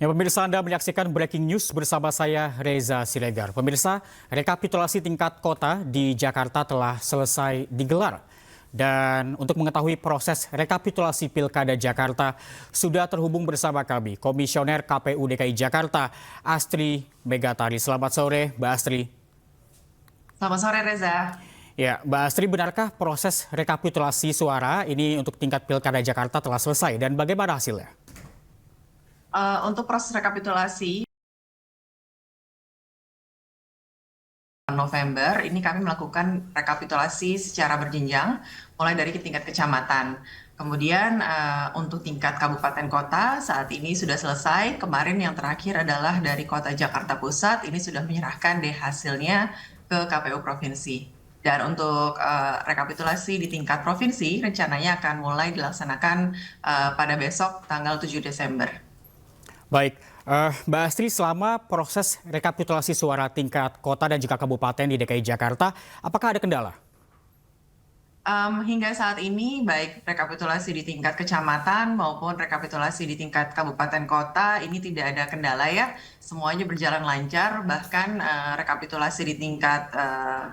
Ya, pemirsa, Anda menyaksikan Breaking News bersama saya, Reza Siregar. Pemirsa, rekapitulasi tingkat kota di Jakarta telah selesai digelar. Dan untuk mengetahui proses rekapitulasi Pilkada Jakarta, sudah terhubung bersama kami, Komisioner KPU DKI Jakarta, Astri Megatari. Selamat sore, Mbak Astri. Selamat sore Reza. Ya, Mbak Astri, benarkah proses rekapitulasi suara ini untuk tingkat Pilkada Jakarta telah selesai dan bagaimana hasilnya? Untuk proses rekapitulasi November ini kami melakukan rekapitulasi secara berjenjang mulai dari tingkat kecamatan. Kemudian untuk tingkat kabupaten kota saat ini sudah selesai. Kemarin yang terakhir adalah dari Kota Jakarta Pusat, ini sudah menyerahkan deh hasilnya ke KPU provinsi. Dan untuk rekapitulasi di tingkat provinsi rencananya akan mulai dilaksanakan pada besok tanggal 7 Desember. Baik, Mbak Astri, selama proses rekapitulasi suara tingkat kota dan juga kabupaten di DKI Jakarta, apakah ada kendala? Hingga saat ini, baik rekapitulasi di tingkat kecamatan maupun rekapitulasi di tingkat kabupaten kota, ini tidak ada kendala ya. Semuanya berjalan lancar, bahkan rekapitulasi di tingkat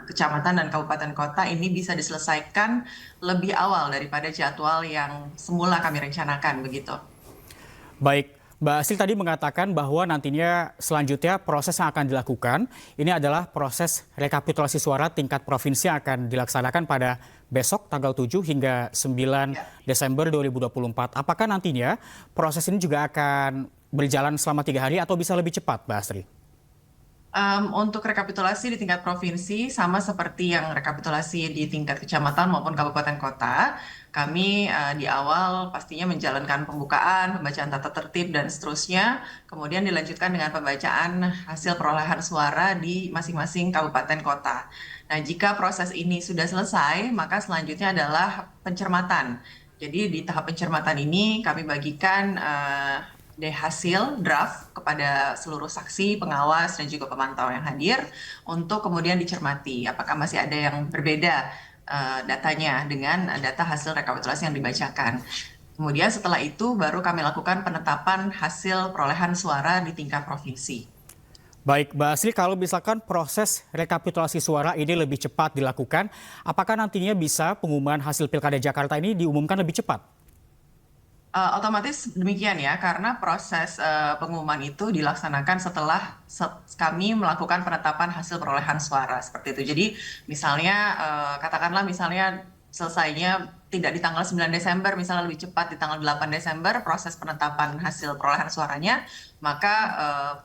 kecamatan dan kabupaten kota ini bisa diselesaikan lebih awal daripada jadwal yang semula kami rencanakan, begitu. Baik, Mbak Astri tadi mengatakan bahwa nantinya selanjutnya proses yang akan dilakukan ini adalah proses rekapitulasi suara tingkat provinsi yang akan dilaksanakan pada besok tanggal 7 hingga 9 Desember 2024. Apakah nantinya proses ini juga akan berjalan selama 3 hari atau bisa lebih cepat, Mbak Astri? Untuk rekapitulasi di tingkat provinsi, sama seperti yang rekapitulasi di tingkat kecamatan maupun kabupaten kota, kami di awal pastinya menjalankan pembacaan tata tertib, dan seterusnya. Kemudian dilanjutkan dengan pembacaan hasil perolehan suara di masing-masing kabupaten kota. Nah, jika proses ini sudah selesai, maka selanjutnya adalah pencermatan. Jadi di tahap pencermatan ini kami bagikan hasil draft kepada seluruh saksi, pengawas, dan juga pemantau yang hadir untuk kemudian dicermati apakah masih ada yang berbeda datanya dengan data hasil rekapitulasi yang dibacakan. Kemudian setelah itu baru kami lakukan penetapan hasil perolehan suara di tingkat provinsi. Baik, Mbak Asri, kalau misalkan proses rekapitulasi suara ini lebih cepat dilakukan, apakah nantinya bisa pengumuman hasil Pilkada Jakarta ini diumumkan lebih cepat? Otomatis demikian ya, karena proses pengumuman itu dilaksanakan setelah kami melakukan penetapan hasil perolehan suara seperti itu. Jadi misalnya katakanlah misalnya selesainya tidak di tanggal 9 Desember, misalnya lebih cepat di tanggal 8 Desember proses penetapan hasil perolehan suaranya, maka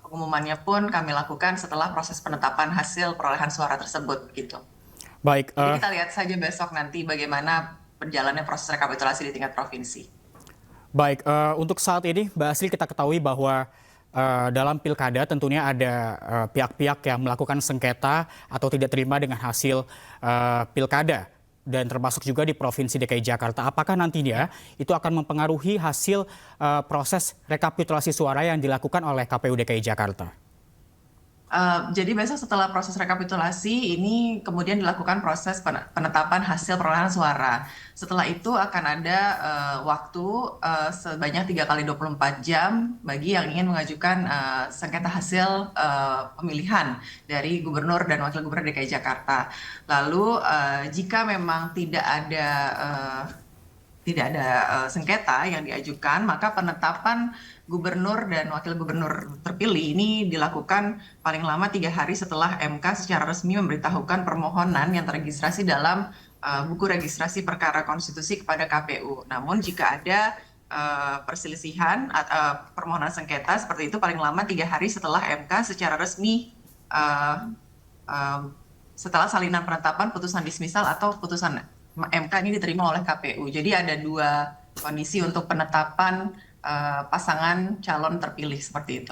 pengumumannya pun kami lakukan setelah proses penetapan hasil perolehan suara tersebut gitu. Baik, Jadi kita lihat saja besok nanti bagaimana berjalannya proses rekapitulasi di tingkat provinsi. Baik, untuk saat ini Mbak Asri kita ketahui bahwa dalam pilkada tentunya ada pihak-pihak yang melakukan sengketa atau tidak terima dengan hasil pilkada dan termasuk juga di Provinsi DKI Jakarta. Apakah nantinya itu akan mempengaruhi hasil proses rekapitulasi suara yang dilakukan oleh KPU DKI Jakarta? Jadi besok setelah proses rekapitulasi ini kemudian dilakukan proses penetapan hasil perolehan suara. Setelah itu akan ada waktu sebanyak 3 kali 24 jam bagi yang ingin mengajukan sengketa hasil pemilihan dari Gubernur dan Wakil Gubernur DKI Jakarta. Lalu jika memang tidak ada sengketa yang diajukan, maka penetapan gubernur dan wakil gubernur terpilih ini dilakukan paling lama 3 hari setelah MK secara resmi memberitahukan permohonan yang terregistrasi dalam buku registrasi perkara konstitusi kepada KPU. Namun jika ada perselisihan atau permohonan sengketa seperti itu, paling lama 3 hari setelah MK secara resmi setelah salinan penetapan putusan dismisal atau putusan MK ini diterima oleh KPU. Jadi ada 2 kondisi untuk penetapan pasangan calon terpilih seperti itu.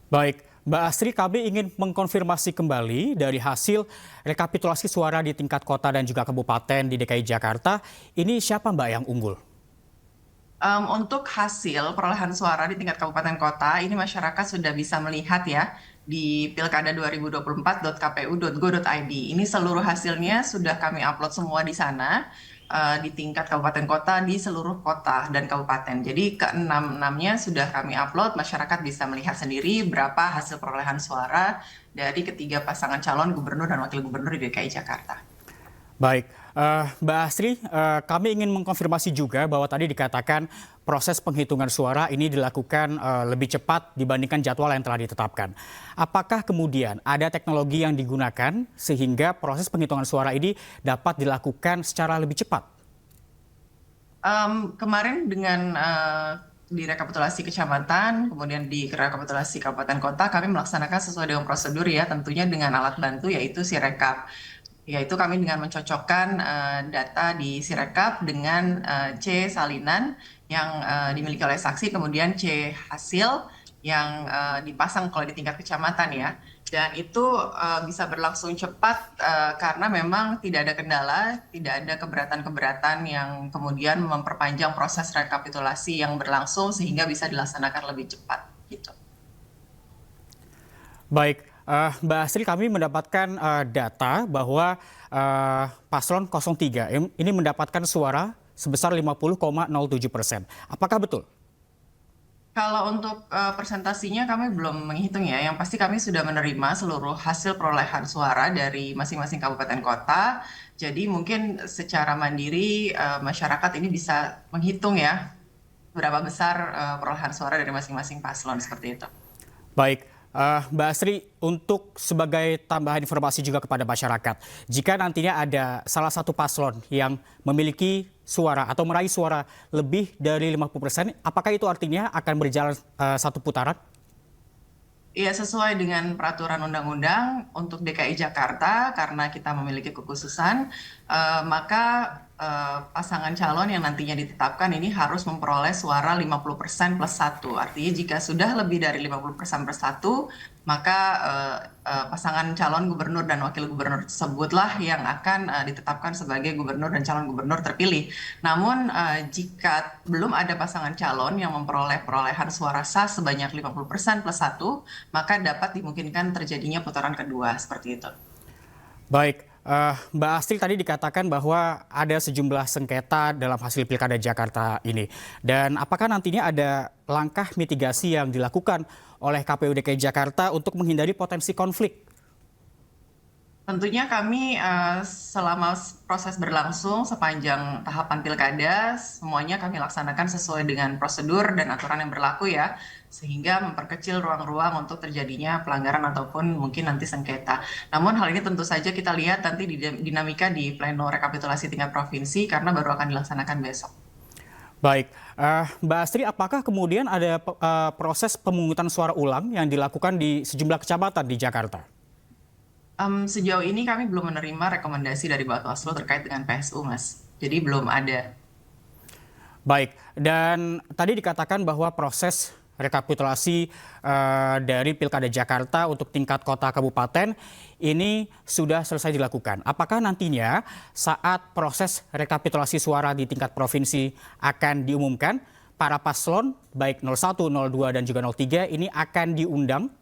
Baik, Mbak Astri, kami ingin mengkonfirmasi kembali dari hasil rekapitulasi suara di tingkat kota dan juga kabupaten di DKI Jakarta. Ini siapa Mbak yang unggul? Untuk hasil perolehan suara di tingkat kabupaten kota, ini masyarakat sudah bisa melihat ya di pilkada2024.kpu.go.id. Ini seluruh hasilnya sudah kami upload semua di sana. di tingkat kabupaten kota di seluruh kota dan kabupaten. Jadi keenam-enamnya sudah kami upload, masyarakat bisa melihat sendiri berapa hasil perolehan suara dari ketiga pasangan calon gubernur dan wakil gubernur di DKI Jakarta. Baik, Mbak Asri, kami ingin mengkonfirmasi juga bahwa tadi dikatakan proses penghitungan suara ini dilakukan lebih cepat dibandingkan jadwal yang telah ditetapkan. Apakah kemudian ada teknologi yang digunakan sehingga proses penghitungan suara ini dapat dilakukan secara lebih cepat? Kemarin dengan di rekapitulasi kecamatan, kemudian di rekapitulasi kabupaten kota, kami melaksanakan sesuai dengan prosedur ya, tentunya dengan alat bantu yaitu Sirekap. Yaitu kami dengan mencocokkan data di Sirekap dengan C salinan yang dimiliki oleh saksi, kemudian C hasil yang dipasang kalau di tingkat kecamatan ya. Dan itu bisa berlangsung cepat karena memang tidak ada kendala, tidak ada keberatan-keberatan yang kemudian memperpanjang proses rekapitulasi yang berlangsung sehingga bisa dilaksanakan lebih cepat gitu. Baik, Mbak Asri, kami mendapatkan data bahwa paslon 03 ini mendapatkan suara sebesar 50,07%. Apakah betul? Kalau untuk persentasinya kami belum menghitung ya. Yang pasti kami sudah menerima seluruh hasil perolehan suara dari masing-masing kabupaten kota. Jadi mungkin secara mandiri masyarakat ini bisa menghitung ya berapa besar perolehan suara dari masing-masing paslon seperti itu. Baik, Mbak Asri, untuk sebagai tambahan informasi juga kepada masyarakat, jika nantinya ada salah satu paslon yang memiliki suara atau meraih suara lebih dari 50%, apakah itu artinya akan berjalan satu putaran? Iya, sesuai dengan peraturan undang-undang untuk DKI Jakarta, karena kita memiliki kekhususan, maka pasangan calon yang nantinya ditetapkan ini harus memperoleh suara 50% plus 1. Artinya jika sudah lebih dari 50% plus 1, maka pasangan calon gubernur dan wakil gubernur tersebutlah yang akan ditetapkan sebagai gubernur dan calon gubernur terpilih. Namun jika belum ada pasangan calon yang memperoleh perolehan suara sah sebanyak 50% plus 1, maka dapat dimungkinkan terjadinya putaran kedua seperti itu. Baik, Mbak Astri tadi dikatakan bahwa ada sejumlah sengketa dalam hasil Pilkada Jakarta ini. Dan apakah nantinya ada langkah mitigasi yang dilakukan oleh KPU DKI Jakarta untuk menghindari potensi konflik? Tentunya kami selama proses berlangsung sepanjang tahapan pilkada, semuanya kami laksanakan sesuai dengan prosedur dan aturan yang berlaku ya, sehingga memperkecil ruang-ruang untuk terjadinya pelanggaran ataupun mungkin nanti sengketa. Namun hal ini tentu saja kita lihat nanti di dinamika di pleno rekapitulasi tingkat provinsi karena baru akan dilaksanakan besok. Baik, Mbak Astri, apakah kemudian ada proses pemungutan suara ulang yang dilakukan di sejumlah kecamatan di Jakarta? Sejauh ini kami belum menerima rekomendasi dari Bawaslu terkait dengan PSU, Mas. Jadi belum ada. Baik, dan tadi dikatakan bahwa proses rekapitulasi dari Pilkada Jakarta untuk tingkat kota kabupaten ini sudah selesai dilakukan. Apakah nantinya saat proses rekapitulasi suara di tingkat provinsi akan diumumkan, para paslon baik 01, 02 dan juga 03 ini akan diundang?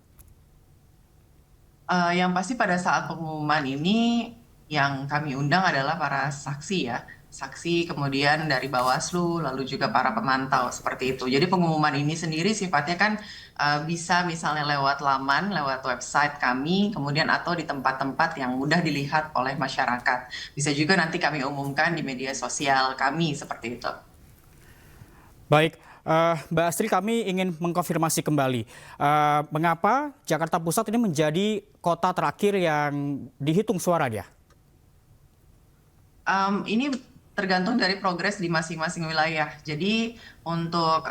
Yang pasti pada saat pengumuman ini yang kami undang adalah para saksi ya. Saksi kemudian dari Bawaslu, lalu juga para pemantau seperti itu. Jadi pengumuman ini sendiri sifatnya kan bisa misalnya lewat laman, lewat website kami, kemudian atau di tempat-tempat yang mudah dilihat oleh masyarakat. Bisa juga nanti kami umumkan di media sosial kami seperti itu. Baik, Mbak Astri, kami ingin mengkonfirmasi kembali, mengapa Jakarta Pusat ini menjadi kota terakhir yang dihitung suaranya? Ini tergantung dari progres di masing-masing wilayah. Jadi untuk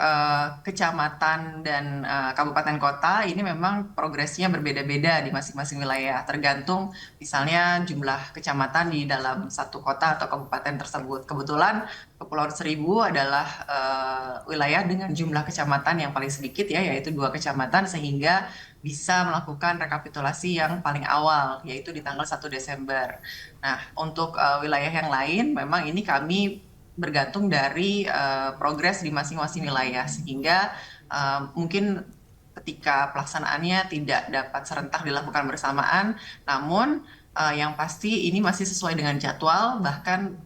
kecamatan dan kabupaten kota ini memang progresnya berbeda-beda di masing-masing wilayah. Tergantung misalnya jumlah kecamatan di dalam satu kota atau kabupaten tersebut. Kebetulan Kepulauan Seribu adalah wilayah dengan jumlah kecamatan yang paling sedikit ya, yaitu 2 kecamatan sehingga bisa melakukan rekapitulasi yang paling awal, yaitu di tanggal 1 Desember. Nah, untuk wilayah yang lain, memang ini kami bergantung dari progres di masing-masing wilayah, sehingga mungkin ketika pelaksanaannya tidak dapat serentak dilakukan bersamaan, namun yang pasti ini masih sesuai dengan jadwal, bahkan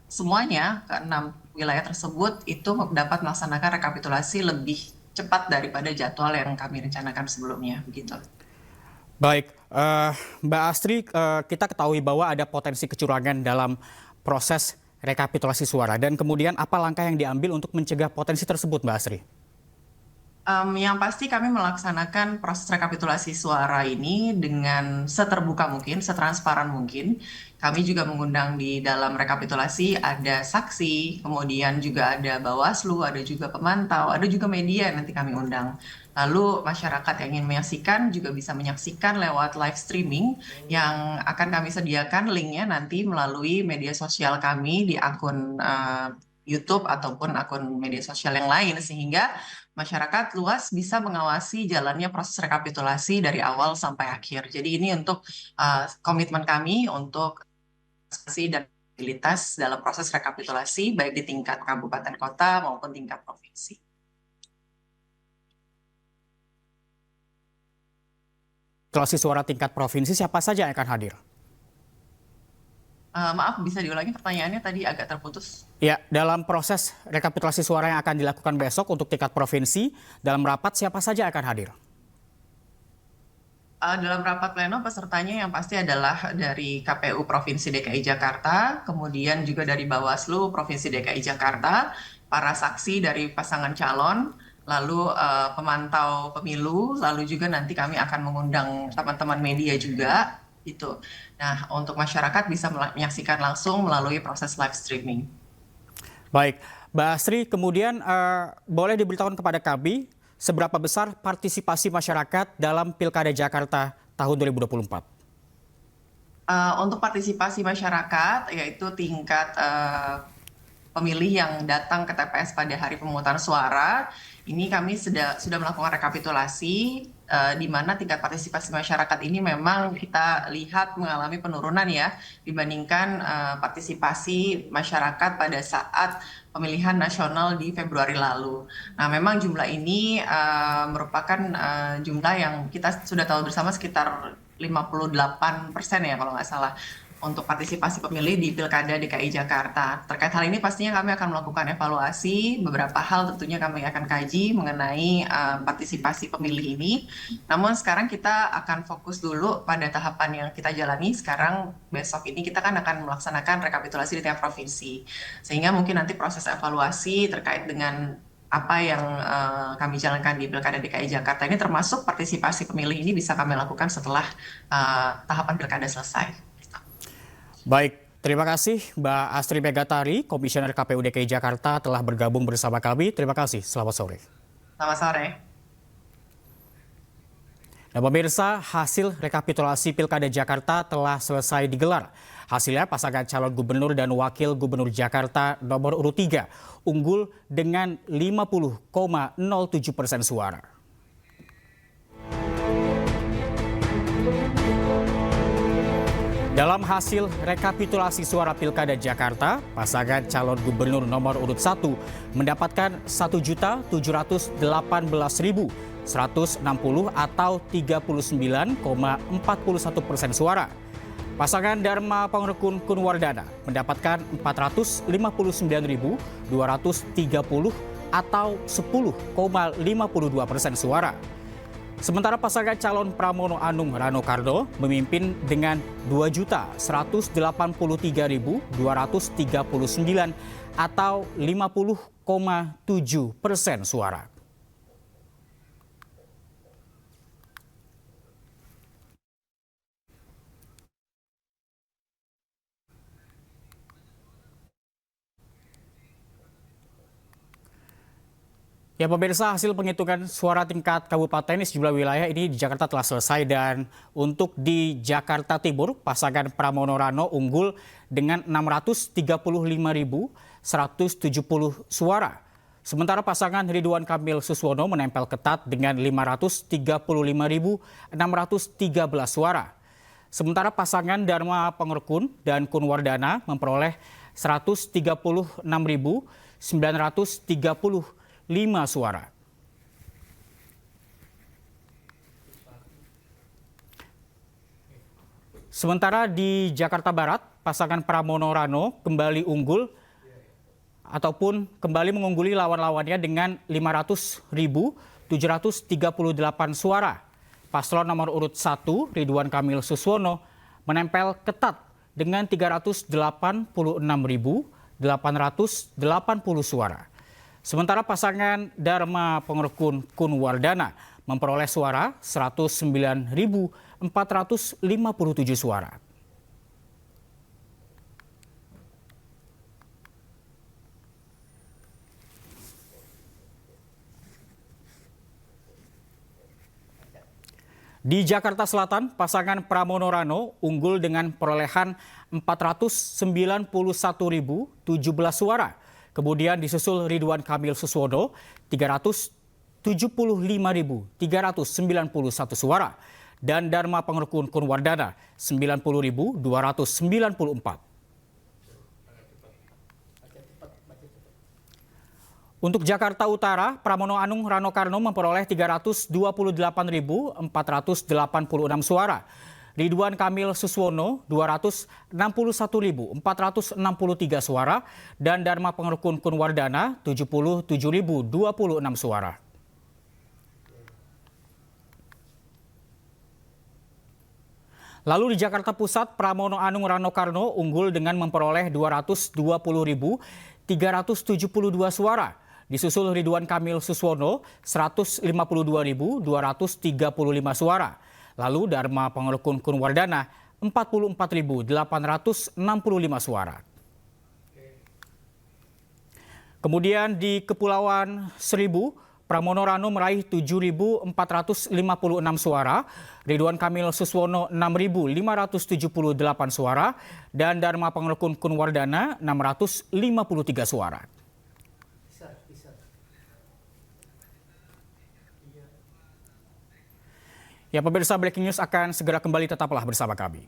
semuanya ke 6 wilayah tersebut itu dapat melaksanakan rekapitulasi lebih cepat daripada jadwal yang kami rencanakan sebelumnya, begitu. Baik, Mbak Astri, kita ketahui bahwa ada potensi kecurangan dalam proses rekapitulasi suara dan kemudian apa langkah yang diambil untuk mencegah potensi tersebut, Mbak Astri? Yang pasti kami melaksanakan proses rekapitulasi suara ini dengan seterbuka mungkin, setransparan mungkin. Kami juga mengundang di dalam rekapitulasi ada saksi, kemudian juga ada Bawaslu, ada juga pemantau, ada juga media yang nanti kami undang. Lalu masyarakat yang ingin menyaksikan juga bisa menyaksikan lewat live streaming yang akan kami sediakan linknya nanti melalui media sosial kami di akun YouTube ataupun akun media sosial yang lain sehingga masyarakat luas bisa mengawasi jalannya proses rekapitulasi dari awal sampai akhir. Jadi ini untuk komitmen kami untuk aksi dan mobilitas dalam proses rekapitulasi baik di tingkat kabupaten kota maupun tingkat provinsi. Rekapitulasi suara tingkat provinsi siapa saja yang akan hadir? Maaf, bisa diulangi pertanyaannya tadi agak terputus. Ya, dalam proses rekapitulasi suara yang akan dilakukan besok untuk tingkat provinsi, dalam rapat siapa saja akan hadir? Dalam rapat pleno pesertanya yang pasti adalah dari KPU Provinsi DKI Jakarta, kemudian juga dari Bawaslu Provinsi DKI Jakarta, para saksi dari pasangan calon, lalu pemantau pemilu, lalu juga nanti kami akan mengundang teman-teman media juga, gitu. Nah, untuk masyarakat bisa menyaksikan langsung melalui proses live streaming. Baik, Mbak Astri, kemudian boleh diberitahukan kepada kami seberapa besar partisipasi masyarakat dalam Pilkada Jakarta tahun 2024? Untuk partisipasi masyarakat, yaitu tingkat pemilih yang datang ke TPS pada hari pemungutan suara, ini kami sudah melakukan rekapitulasi di mana tingkat partisipasi masyarakat ini memang kita lihat mengalami penurunan ya dibandingkan partisipasi masyarakat pada saat pemilihan nasional di Februari lalu. Nah, memang jumlah ini merupakan jumlah yang kita sudah tahu bersama sekitar 58% ya kalau nggak salah untuk partisipasi pemilih di Pilkada DKI Jakarta. Terkait hal ini pastinya kami akan melakukan evaluasi, beberapa hal tentunya kami akan kaji mengenai partisipasi pemilih ini. Namun sekarang kita akan fokus dulu pada tahapan yang kita jalani. Sekarang besok ini kita kan akan melaksanakan rekapitulasi di tiap provinsi. Sehingga mungkin nanti proses evaluasi terkait dengan apa yang kami jalankan di Pilkada DKI Jakarta ini termasuk partisipasi pemilih ini bisa kami lakukan setelah tahapan Pilkada selesai. Baik, terima kasih Mbak Astri Megatari, Komisioner KPU DKI Jakarta telah bergabung bersama kami. Terima kasih, selamat sore. Selamat sore. Nah, pemirsa, hasil rekapitulasi Pilkada Jakarta telah selesai digelar. Hasilnya pasangan calon gubernur dan wakil gubernur Jakarta nomor urut 3 unggul dengan 50,07% suara. Dalam hasil rekapitulasi suara Pilkada Jakarta, pasangan calon gubernur nomor urut 1 mendapatkan 1.718.160 atau 39,41% suara. Pasangan Dharma Pangrekun Kunwardana mendapatkan 459.230 atau 10,52% suara. Sementara pasangan calon Pramono Anung Rano Karno memimpin dengan 2.183.239 atau 50,7% suara. Ya pemirsa, hasil penghitungan suara tingkat kabupaten di sejumlah wilayah ini di Jakarta telah selesai dan untuk di Jakarta Timur, pasangan Pramono Rano unggul dengan 635.170 suara. Sementara pasangan Ridwan Kamil Suswono menempel ketat dengan 535.613 suara. Sementara pasangan Dharma Pangrekun dan Kunwardana memperoleh 136.935 suara. Sementara di Jakarta Barat, pasangan Pramono Rano kembali unggul ataupun kembali mengungguli lawan-lawannya dengan 500.738 suara. Paslon nomor urut 1 Ridwan Kamil Suswono menempel ketat dengan 386.880 suara. Sementara pasangan Dharma Pengerkun Kunwardana memperoleh suara 109.457 suara. Di Jakarta Selatan, pasangan Pramono Rano unggul dengan perolehan 491.017 suara. Kemudian disusul Ridwan Kamil Suswono 375.391 suara dan Dharma Pengerkun Kunwardana 90.294. Untuk Jakarta Utara, Pramono Anung Rano Karno memperoleh 328.486 suara. Ridwan Kamil Suswono 261.463 suara dan Dharma Pengerkun Kunwardana 77.026 suara. Lalu di Jakarta Pusat, Pramono Anung Rano Karno unggul dengan memperoleh 220.372 suara. Disusul Ridwan Kamil Suswono 152.235 suara. Lalu Dharma Pengerkun Kunwardana 44.865 suara. Kemudian di Kepulauan Seribu, Pramono Rano meraih 7.456 suara, Ridwan Kamil Suswono 6.578 suara, dan Dharma Pengerkun Kunwardana 653 suara. Ya, pemirsa, Breaking News akan segera kembali, tetaplah bersama kami.